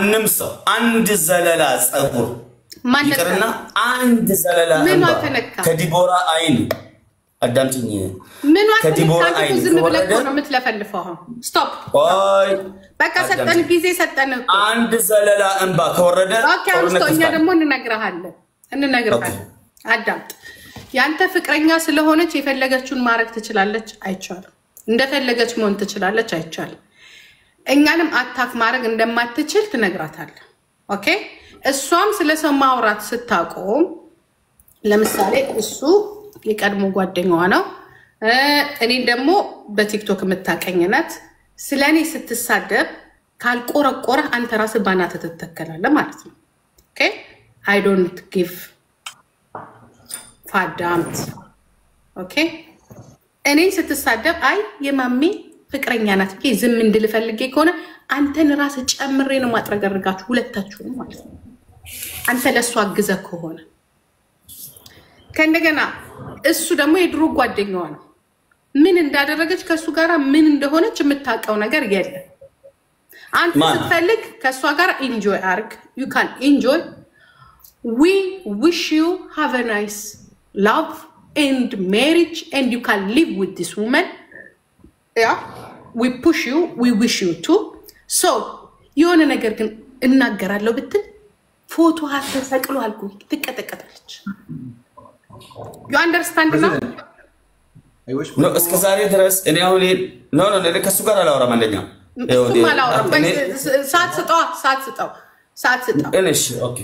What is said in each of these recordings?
نمسو عند زللا صبر يقرنا عند زللا كديبورا عين قدامتني من وقت كان زم بلك كنا متلفلفوها ستوب بقى ستن غيزي ستن عند زللا انبا كورده اوكي استنى ደግሞ እንነግርሃለን አዳምጥ ያንተ ፍቅረኛ ስለሆነች የፈለገችውን ማረክ ትችላለች አይቻልም እንደፈለገች መሆን ትችላለች አይቻልም እኛንም አታክ ማረግ እንደማትችል ትነግራታለህ ኦኬ እሷም ስለሰው ማውራት ስታቆም ለምሳሌ እሱ የቀድሞ ጓደኛዋ ነው እኔ ደግሞ በቲክቶክ መታቀኝነት ስለኔ ስትሳደብ ካልቆረቆረ አንተ ራስህ ባናተ ተተከላለህ ማለት ነው ኦኬ I don't give fadams okay እኔ ስትሳደብ አይ የማሚ ፍቅረኛ ናት ከ ዝም እንድል ፈልጌ ከሆነ አንተን ራስ ጨምሬ ነው ማጥረገርጋችሁ ሁለታችሁ ማለት ነው አንተ ለሷ አግዘ ከሆነ ከእንደገና እሱ ደግሞ የድሮ ጓደኛዋ ነው ምን እንዳደረገች ከሱ ጋራ ምን እንደሆነች የምታቀው ነገር የለም አንተ ስትፈልግ ከሷ ጋራ enjoy arg you can enjoy we wish you have a nice love and marriage and you can live with this woman yeah we push you we wish you too so የሆነ ነገር ግን እናገራለሁ ብትል ፎቶ አትሰቅሉ አልኩ ትቀጠቀጣለች you understand now no እስከዛሬ ድረስ እኔ አሁን no ለከሱ ጋር አላወራም አንደኛ ሳትሰጣው እሺ ኦኬ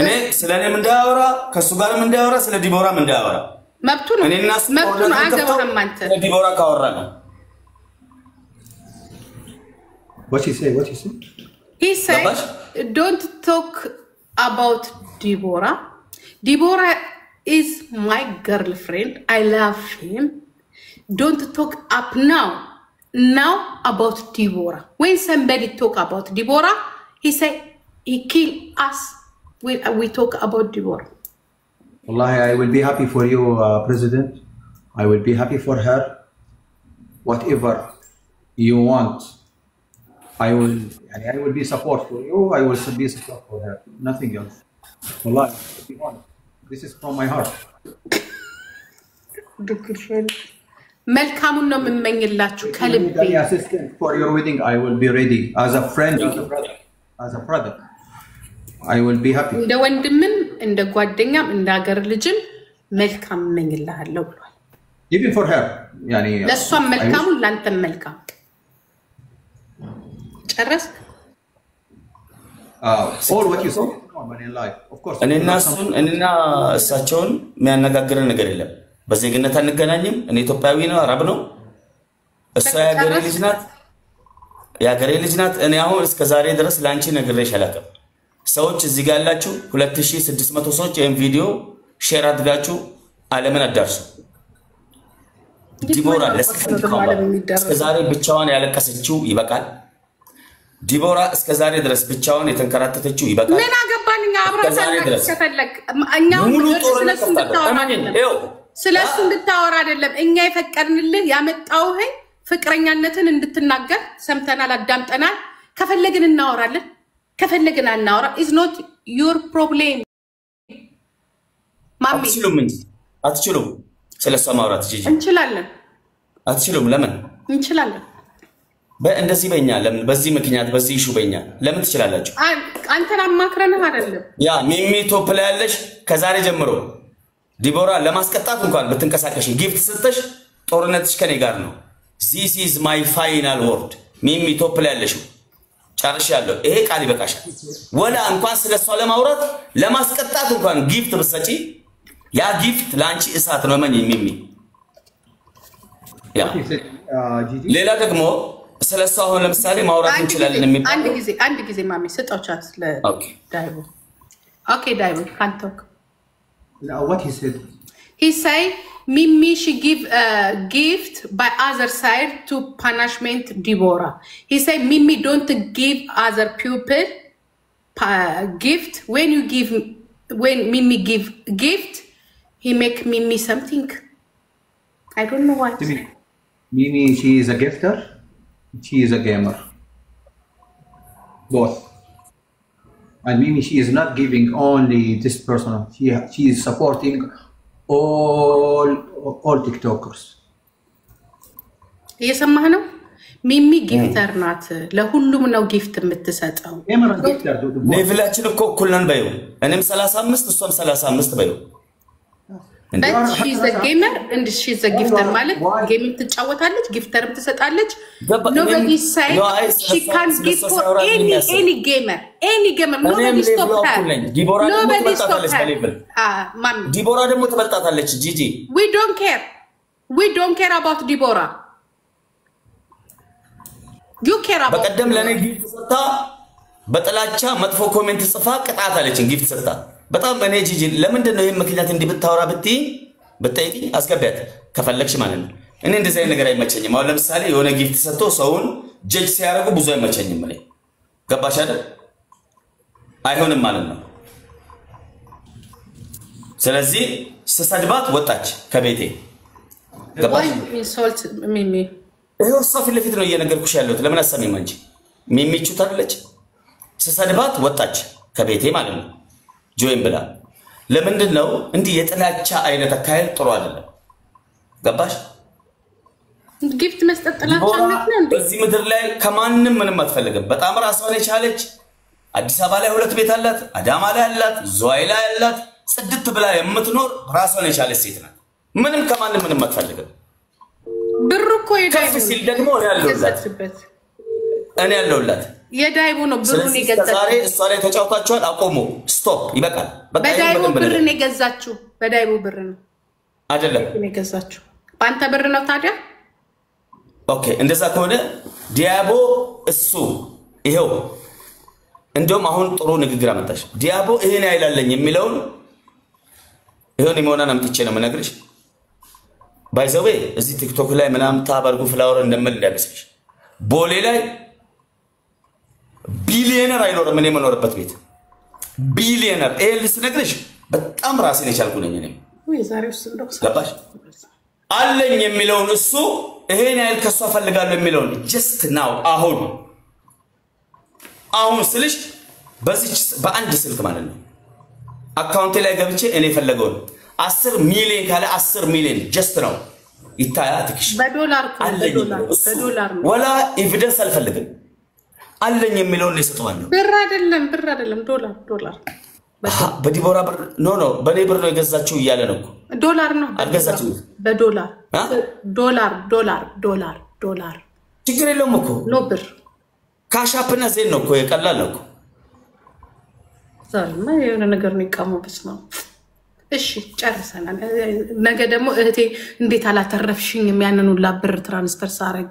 እኔ ስለኔም እንዳያወራ ከሱ ጋርም እንዳያወራ ስለ ዲቦራም እንዳያወራ መብቱ ነው አገባህም አንተ ዲቦራ ካወራ ነው What he say? He said, don't talk about Deborah. Deborah is my girlfriend. I love him. Don't talk up now about Deborah. When somebody talk about Deborah, he say he kill us when we talk about Deborah. Wallahi, I will be happy for you, President. I will be happy for her. Whatever you want. I will be support for you. I will be support for her. Nothing else. Wallahi, this is from my heart. መልካሙን ነው የምመኝላችሁ ከልቤ assistant for your wedding. I will be ready as a friend, as a brother. I will be happy. እንደ ወንድምም እንደ ጓደኛም እንደ ሀገር ልጅም መልካም እመኝልሃለሁ ብሏል even for her يعني ለሷም መልካሙን ላንተም መልካም ጨረስ all what you said in life of course እኔና እሳቸውን የሚያነጋግረን ነገር የለም በዜግነት አንገናኝም እኔ ኢትዮጵያዊ ነው አረብ ነው እሷ ያገሬ ልጅ ናት እኔ አሁን እስከ ዛሬ ድረስ ላንቺ ነግሬሽ አላውቅም ሰዎች እዚህ ጋር ያላችሁ 2600 ሰዎች ይሄን ቪዲዮ ሼር አድርጋችሁ ዓለምን አዳርሱ ዲቦራ እስከ ዛሬ ብቻዋን ያለቀሰችው ይበቃል ዲቦራ እስከ ዛሬ ድረስ ብቻዋን የተንከራተተችው ይበቃል ምን አገባንኛ አብራታችሁ ከተፈለክ እኛው ስለሱ እንድታወራ አይደለም እኛ የፈቀድንልህ ያመጣውህ ፍቅረኛነትን እንድትናገር ሰምተናል አዳምጠናል ከፈለግን እናወራለን ከፈለግን እናወራ is not your problem ማሚ አትችሉም ስለሷ ማውራት ጂጂ እንችላለን አትችሉም ለምን እንችላለን በእንደዚህ በእኛ ለምን በዚህ ምክንያት በዚህ ኢሹ በእኛ ለምን ትችላላችሁ አንተን አማክረንህ አይደለም ያ ሚሚ ቶፕ ላይ ያለሽ ከዛሬ ጀምሮ ዲቦራ ለማስቀጣት እንኳን በትንከሳከሽ ጊፍት ሰጥተሽ ጦርነትሽ ከኔ ጋር ነው this is my final word ሚሚ ቶፕ ላይ ያለሽ ጨርሻለሁ ይሄ ቃል ይበቃሻል ወላ እንኳን ስለሷ ለማውራት ለማስቀጣት እንኳን ጊፍት ብትሰጪ ያ ጊፍት ላንቺ እሳት ነው ማን ሚሚ ያ ሌላ ደግሞ ስለሷ አሁን ለምሳሌ ማውራት እንችላለን የሚባል አንድ ጊዜ ማሚ ሰጣው ቻንስ ለዳይቦ ኦኬ ዳይቦ can't talk what he said he say Mimi she give a gift by other side to punishment Deborah he say Mimi don't give other people gift when Mimi give gift he make Mimi something I don't know what Mimi she is a gifter she is a gamer both And Mimi, she is not giving only this person. She is supporting all TikTokers. እየሰማህ ነው? ሚሚ ጊፍተር ናት። ለሁሉም ነው ጊፍት የምትሰጠው። ሌቭላችን እኮ እኩል ነን በይው። እኔም 35 እሷም 35 በይው። But she's a gamer and she's a gifter ማለት ጌም ትጫወታለች ጊፍተርም ትሰጣለች. Nobody say she can't give for any gamer. Nobody stop her. Nobody stop her. Man. ዲቦራ ደግሞ ትበልጣታለች ጂጂ. We don't care about Deborah. You care about በቀደም ለኔ ጊፍት ሰጣ በጥላቻ መጥፎ ኮሜንት ጽፋ ቅጣት አለችኝ ጊፍት ሰጣ በጣም እኔ ጂጂ ለምንድን ነው ይሄን ምክንያት እንዲህ ብታወራ ብትጠይቂ አስገቢያት ከፈለግሽ ማለት ነው እኔ እንደዚህ አይነት ነገር አይመቸኝም አሁን ለምሳሌ የሆነ ጊፍት ሰጥቶ ሰውን ጀጅ ሲያደርጉ ብዙ አይመቸኝም ማለት ገባሽ አይደል አይሆንም ማለት ነው ስለዚህ ስሰድባት ወጣች ከቤቴ ገባሽ insult ሚሚ ይሄው ሶፊ ለፊት ነው እየነገርኩሽ ያለሁት ለምን አሰሚም እንጂ ሚሚቹ ታለች ስሰድባት ወጣች ከቤቴ ማለት ነው ጆይን ብላ ለምንድን ነው እንዲህ የጥላቻ አይነት አካሄድ ጥሩ አይደለም ገባሽ ጊፍት መስጠት ጥላቻ ነው እንዴ በዚህ ምድር ላይ ከማንንም ምንም አትፈልግም በጣም ራሷን የቻለች አዲስ አበባ ላይ ሁለት ቤት አላት አዳማ ላይ አላት ዞይ ላይ አላት ጽድት ብላ የምትኖር ራሷን የቻለች ሴት ናት ምንም ከማንንም ምንም አትፈልግም ብሩ እኮ የዳይቡ ሲል ደግሞ እኔ ያለውላት የዳይቡ ነው ብሩን ይገዛችሁ ዛሬ እሷ ላይ ተጫውታችኋል አቆሙ ስቶፕ ይበቃል በዳይቡ ብሩን ይገዛችሁ በዳይቡ ብር ነው አይደለም ይገዛችሁ ባንተ ብር ነው ታዲያ ኦኬ እንደዛ ከሆነ ዲያቦ እሱ ይሄው እንደውም አሁን ጥሩ ንግግር አመጣሽ ዲያቦ ይሄን አይላለኝ የሚለው ይሄን ይሞናን አምጥቼ ነው መነግርሽ ባይዘዌ እዚህ ቲክቶክ ላይ ምናምን ታባርጉ ፍላወር እንደምል እንዳይመስልሽ ቦሌ ላይ ቢሊየነር አይኖርም እኔ መኖርበት ቤት ቢሊየነር ኤልስ ነግርሽ በጣም ራሴን የቻልኩ ነኝ እኔ ወይ ዛሬው ስንዶክስ ገባሽ አለኝ የሚለውን እሱ ይሄን ያህል ከሷ ፈልጋለሁ የሚለውን just now አሁን ስልሽ በዚህ በአንድ ስልክ ማለት ነው አካውንቴ ላይ ገብቼ እኔ ፈለገው 10 ሚሊዮን ካለ 10 ሚሊዮን just now ይታያትክሽ በዶላር ነው ወላ ኤቪደንስ አልፈልግም አለኝ የሚለውን ለሰጠዋለሁ ብር አይደለም ዶላር በዲቦራ ብር ኖ በኔ ብር ነው የገዛችው ይያለ ነው ዶላር ነው አልገዛችው በዶላር ዶላር ችግር የለውም እኮ ኖ ብር ካሻፕና ዜን ነው እኮ የቀላል ነው ዛሬማ የሆነ ነገር ነው ይቃሙበት ነው እሺ ጨርሰናል ነገ ደግሞ እህቴ እንዴት አላተረፍሽኝ የሚያንኑላ ብር ትራንስፈር ሳረግ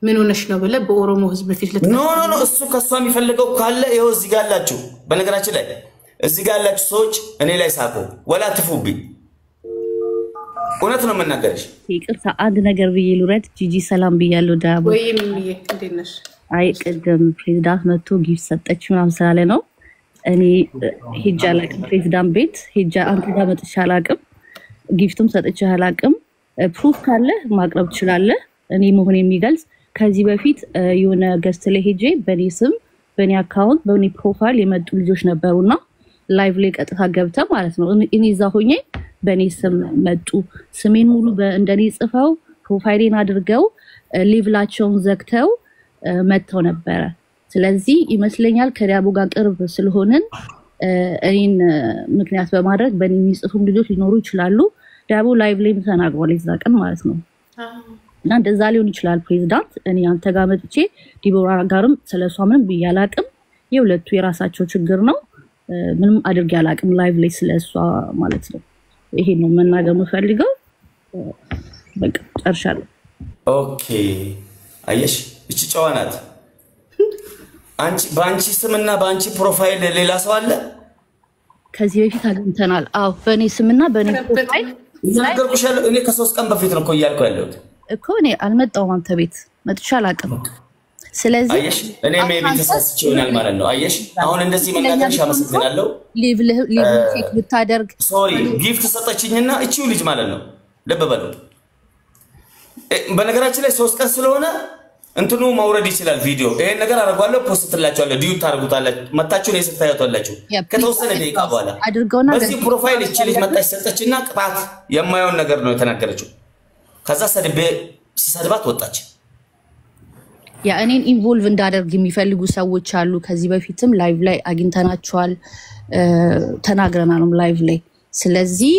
ምን ሆነሽ ነው ብለ በኦሮሞ ህዝብ ፊት ኖ እሱ ከሷ የሚፈልገው ካለ ይሄው እዚህ ጋር አላችሁ በነገራችን ላይ እዚህ ጋር ያላችሁ ሰዎች እኔ ላይ ሳቆ ወላ ትፉብኝ እውነት ነው መናገርሽ ይቅርታ አንድ ነገር ብዬ ልውረድ ጂጂ ሰላም ብያለሁ ዳቦ ወይ ሚሚዬ እንዴት ነሽ አይ ቅድም ፕሬዝዳንት መጥቶ ጊፍት ሰጠች ምናምን ስላለ ነው እኔ ሄጃ አላቅም ፕሬዝዳንት ቤት ሄጃ አንተ ጋር መጥቼ አላቅም ጊፍትም ሰጥቼ አላቅም ፕሩፍ ካለ ማቅረብ ትችላለህ እኔ መሆን የሚገልጽ ከዚህ በፊት የሆነ ገስት ላይ ሄጄ በኔ ስም በኔ አካውንት በኔ ፕሮፋይል የመጡ ልጆች ነበሩና ላይቭ ላይ ቀጥታ ገብተ ማለት ነው እኔ እዛ ሆኜ በኔ ስም መጡ ስሜን ሙሉ እንደኔ ጽፈው ፕሮፋይሌን አድርገው ሌቭላቸውን ዘግተው መጥተው ነበረ ስለዚህ ይመስለኛል ከዳቦ ጋር ቅርብ ስለሆነን እኔን ምክንያት በማድረግ በኔ የሚጽፉም ልጆች ሊኖሩ ይችላሉ ዳቦ ላይቭ ላይ ተናግሯል እዛ ቀን ማለት ነው እና እንደዛ ሊሆን ይችላል ፕሬዝዳንት እኔ አንተ ጋር መጥቼ ዲቦራ ጋርም ስለሷ ምንም ብያላቅም የሁለቱ የራሳቸው ችግር ነው ምንም አድርጌ ያላቅም ላይቭ ላይ ስለሷ ማለት ነው ይሄ ነው መናገር የምፈልገው በቃ ጨርሻለሁ ኦኬ አየሽ እቺ ጨዋናት አንቺ ባንቺ ስምና ባንቺ ፕሮፋይል ሌላ ሰው አለ ከዚህ በፊት አግኝተናል አው በኔ ስምና በኔ ፕሮፋይል ነገርኩሻለሁ እኔ ከ3 ቀን በፊት ነው እኮ እያልኩ ያለሁት እኮ እኔ አልመጣሁም አንተ ቤት መጥቼ አላቅም ስለዚህ አየሽ እኔ ሜቢ ተሳስቼ ይሆናል ማለት ነው አየሽ አሁን እንደዚህ መናገርሽ አመሰግናለሁ ሊቭ ቼክ ብታደርግ ሶሪ ጊፍት ሰጠችኝና እቺው ልጅ ማለት ነው ልብ በሉ በነገራችን ላይ 3 ቀን ስለሆነ እንትኑ ማውረድ ይችላል ቪዲዮ ይሄን ነገር አረጋለሁ ፖስት ላችኋለሁ ዲዩ ታርጉታላችሁ መታችሁ ነው የሰጣያቷላችሁ ከተወሰነ ደቂቃ በኋላ በዚህ ፕሮፋይል እቺ ልጅ መጣች ሰጠችና ቅጣት የማይሆን ነገር ነው የተናገረችው ከዛ ሰድባት ወጣች ያ እኔን ኢንቮልቭ እንዳደርግ የሚፈልጉ ሰዎች አሉ ከዚህ በፊትም ላይቭ ላይ አግኝተናቸዋል ተናግረናልም ላይቭ ላይ ስለዚህ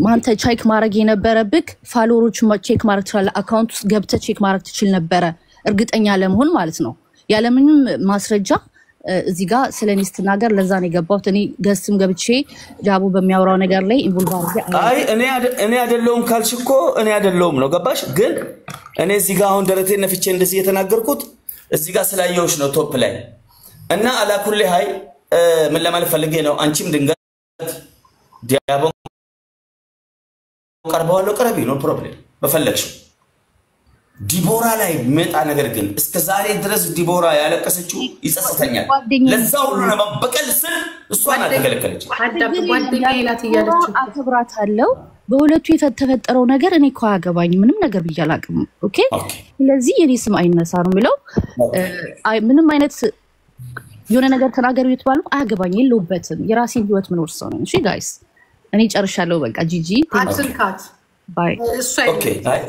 ማንተ ቼክ ማድረግ የነበረብክ ፋሎሮች ቼክ ማድረግ ትችላል አካውንት ውስጥ ገብተ ቼክ ማድረግ ትችል ነበር እርግጠኛ ለመሆን ማለት ነው ያለምንም ማስረጃ እዚህ ጋር ስለኔ ስትናገር ለዛ ነው የገባሁት እኔ ገስም ገብቼ ጃቡ በሚያወራው ነገር ላይ ኢንቮልቭ አድርጌ አይ እኔ አይደለሁም ካልሽኮ እኔ አይደለሁም ነው ገባሽ ግን እኔ እዚህ ጋር አሁን ደረቴ ነፍቼ እንደዚህ የተናገርኩት እዚህ ጋር ስላየውሽ ነው ቶፕ ላይ እና አላኩል ሃይ ምን ለማለት ፈልጌ ነው አንቺም ድንገት ዲያቦ ቀርበዋለሁ ቀረቢ ነው ፕሮብሌም በፈለግሽ ዲቦራ ላይ መጣ ነገር ግን እስከ ዛሬ ድረስ ዲቦራ ያለቀሰችው ይጸጸተኛል ለዛው ሁሉ ለመበቀል ስል እሷን አተከለከለች አዳብ ጓደኛዬ ናት እያለች አከብራታለሁ በሁለቱ የተፈጠረው ነገር እኔ እኮ አያገባኝ ምንም ነገር ብያላቅም ኦኬ ስለዚህ የኔ ስም አይነሳ ነው የሚለው ምንም አይነት የሆነ ነገር ተናገሩ ይተባሉ አያገባኝ የለውበትም የራሴን ህይወት ምን ወርሰው ነው እሺ ጋይስ እኔ ጨርሻለሁ በቃ ጂጂ አትልካት ባይ ኦኬ አይ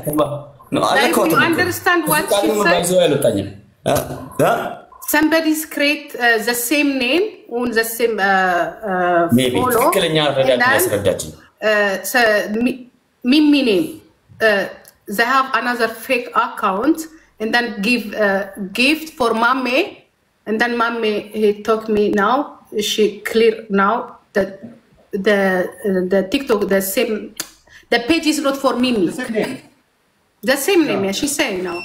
no I you understand what she said somebody's create the same name on the same maybe ትክክለኛ ረዳት ያስረዳችሁ Mimi name they have another fake account and then give gift for mommy and then mommy he told me now she clear now that the TikTok the same the page is not for Mimi the same name yeah she's saying now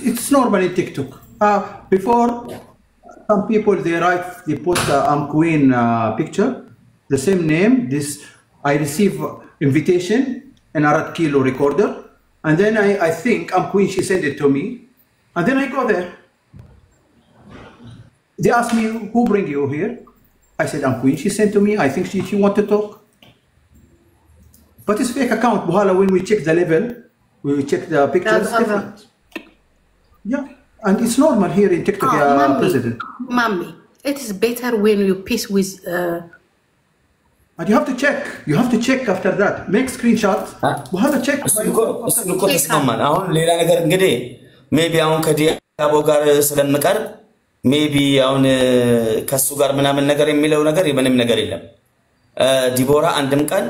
it's normal in TikTok before some people they post queen picture the same name this I receive invitation an Arat Kilo recorder and then I think queen she sent it to me and then I go there they asked me who bring you here I said queen she sent to me I think she want to talk but it's fake account Buhala when we check the level we check the pictures different yeah and it's normal here in TikTok president mommy it is better when you peace with and you have to check after that make screenshot Buhala check እሱን ተስማማን አሁን ሌላ ነገር እንግዲህ ሜቢ አሁን ከዲያቦ ጋር ስለምቀርብ ሜቢ አሁን ከሱ ጋር ምናምን ነገር የሚለው ነገር ምንም ነገር የለም ዲቦራ አንድም ቀን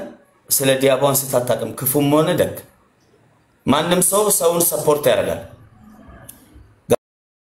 ስለ ዲያቦን ስታጣቀም ክፉም ሆነ ደግ ማንንም ሰው ሰውን ሰፖርት ያደርጋል